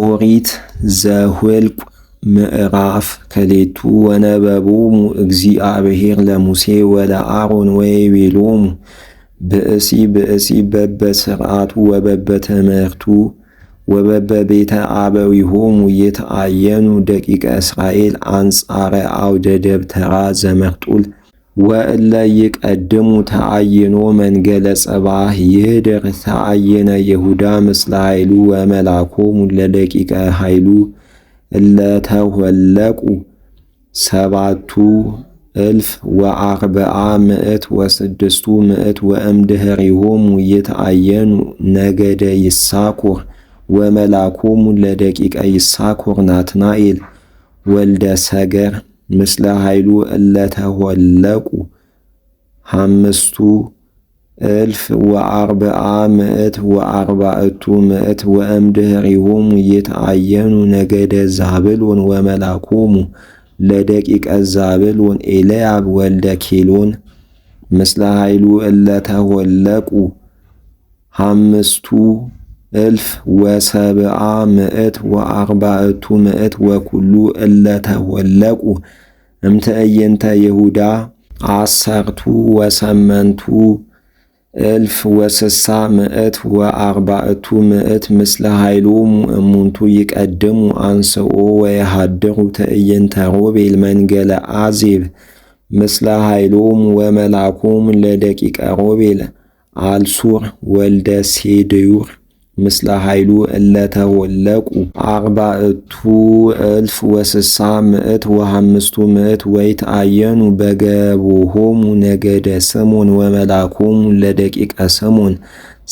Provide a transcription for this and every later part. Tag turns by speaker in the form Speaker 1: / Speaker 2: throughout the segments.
Speaker 1: ኦሪት ዘኍልቍ ምዕራፍ ክልኤቱ ወነበቦሙ እግዚአብሔር ለሙሴ ወለአሮን ወይቤሎሙ ብእሲ ብእሲ በበስርዓቱ ወበበትምህርቱ ወበበቤተ አበዊሆሙ ይትዓየኑ ደቂቀ እስራኤል አንጻረ አውደ ደብተራ ዘመርጡል ወእለ ይቀድሙ ተዓይኖ መንገለ ጽባሕ ይህድር ተዓየነ ይሁዳ ምስለ ኃይሉ ወመላኮሙ ለደቂቀ ኃይሉ እለ ተወለቁ 7,406 ወእምድኅሬሆሙ ይትዓየኑ ነገደ ይሳኮር ወመላኮሙ ለደቂቀ ይሳኮር ናትናኤል ወልደ ሰገር ምስለ ኃይሉ እለ ተወለቁ 5,440 ወእምድኅሬሆሙ ይትዓየኑ ነገደ ዛብሎን ወመላኮሙ ለደቂቀ ዛብሎን ኤልያብ ወልደ ኬሎን ምስለ ኃይሉ እለ ተወለቁ 5,740 ወኩሉ እለ ተወለቁ እምትዕይንተ ይሁዳ 10,640 ምስለ ኃይሎሙ እሙንቱ ይቀድሙ አንስኦ ወየሃድሩ ትዕይንተ ሮቤል መንገለ አዜብ ምስለ ኃይሎሙ ወመላኮሙ ለደቂቀ ሮቤል አልሱር ወልደ ሴድዩር ምስለ ኃይሉ እለ ተወለቁ 40,650 ወይትዓየኑ በገቦሆሙ ነገደ ስሞን ወመላኮሙ ለደቂቀ ስሞን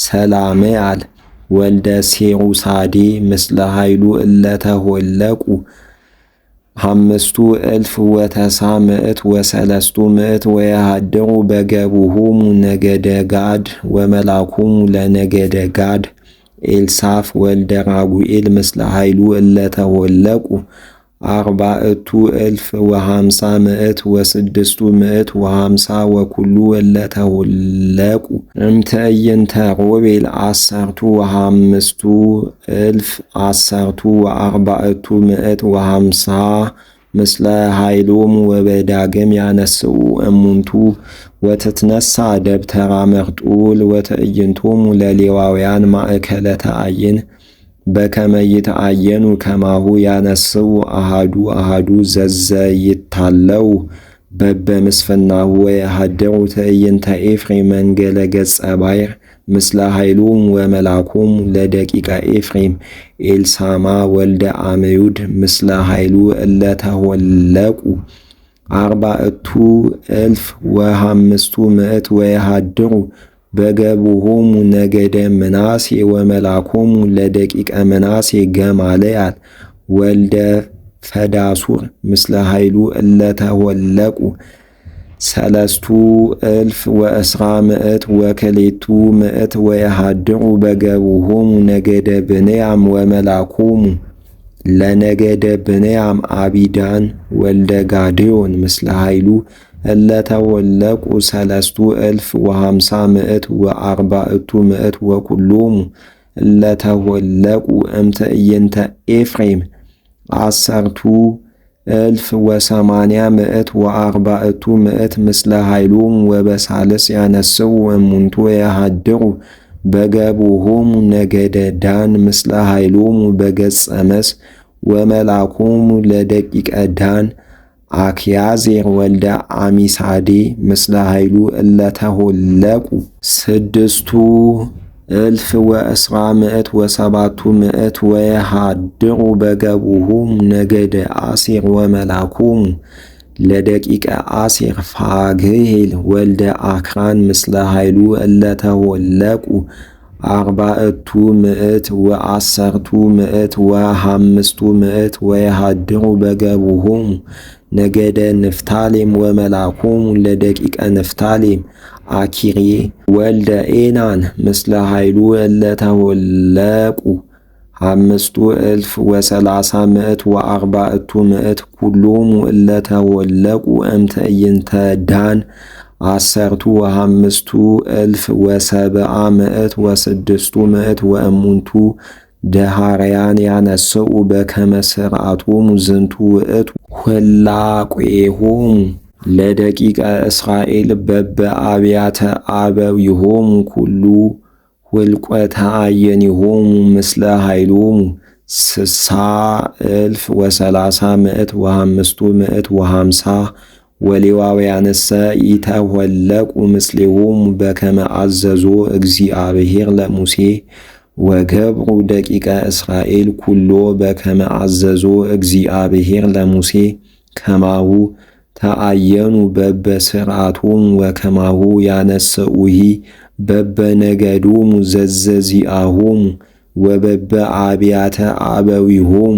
Speaker 1: ሰላምያል ወልደ ሴሩሳዴ ምስለ ኃይሉ እለ ተወለቁ 5,930 ወየሃድሩ በገቦሆሙ ነገደ ጋድ ወመላኮሙ ለነገደ ጋድ ኤልሳፍ ወልደ ራጉኤል ምስለ ኃይሉ እለ ተወለቁ 40,050 ወኩሉ እለ ተወለቁ እምትዕይንተ ሮቤል 10,040 ምስለ ኃይሎሙ ወበዳግም ያነስኡ እሙንቱ ወትትነሣ ደብተራ መርጡል ወትዕይንቶሙ ለሌዋውያን ማእከለ ተዓይን በከመ ይትዓየኑ ከማሁ ያነስኡ አሃዱ ዘዘ ይታለው በበምስፍናሁ ወየሃድሩ ትዕይንተ ኤፍሬም መንገለ ገጸ ባሕር ምስለ ኃይሎሙ ወመላኮሙ ለደቂቀ ኤፍሬም ኤልሳማ ወልደ አምዩድ ምስለ ኃይሉ እለ ተወለቁ 40,500 ወየሃድሩ በገቦሆሙ ነገደ ምናሴ ወመላኮሙ ለደቂቀ ምናሴ ገማልያል ወልደ ፈዳሱር ምስለ ኃይሉ እለ ተወለቁ 3,200 ወየሃድሩ በገቦሆሙ ነገደ ብንያም ወመላኮሙ ለነገደ ብንያም አቢዳን ወልደ ጋዴዮን ምስለ ኃይሉ እለ ተወለቁ 3,050 ወኩሎሙ እለ ተወለቁ እምትዕይንተ ኤፍሬም 10,180 ምስለ ኃይሎሙ ወበሳልስ ያነስኡ እሙንቱ የሃድሩ በገቦሆሙ ነገደ ዳን ምስለ ኃይሎሙ በገጸ መስ ወመላኮሙ ለደቂቀ ዳን አክያዜር ወልደ አሚሳዴ ምስለ ኃይሉ እለ ተወለቁ 6,170 ወየሃድሩ በገቦሆሙ ነገደ አሴር ወመላኮሙ ለደቂቀ አሴር ፋግሄል ወልደ አክራን ምስለ ኃይሉ እለ ተወለቁ 4,150 ወየሃድሩ በገቦሆሙ ነገደ ንፍታሌም ወመላኮሙ ለደቂቀ ንፍታሌም አኪሬ ወልደ ኤናን ምስለ ኃይሉ እለ ተወለቁ 5,030 ኩሎሙ እለ ተወለቁ እምትዕይንተ ዳን 10,500 ወ7,600 ወእሙንቱ ደሃርያን ያነስኡ በከመ ሥርዓቶሙ ዝንቱ ውእቱ ኍላቄሆሙ ለደቂቀ እስራኤል በበአብያተ አበዊሆሙ ኩሉ ሁልቆ ተአየኒሆሙ ምስለ ኃይሎሙ 60,035,50 ወሌዋውያንሰ ኢተወለቁ ምስሌሆሙ በከመ አዘዞ እግዚአብሔር ለሙሴ ወገብሩ ደቂቀ እስራኤል ኩሎ በከመ አዘዞ እግዚአብሔር ለሙሴ ከማሁ ተአየኑ በበስርዓቶሙ ወከማሁ ያነስኡሂ በበነገዶሙ ዘዘዚአሆሙ ወበበአብያተ አበዊሆሙ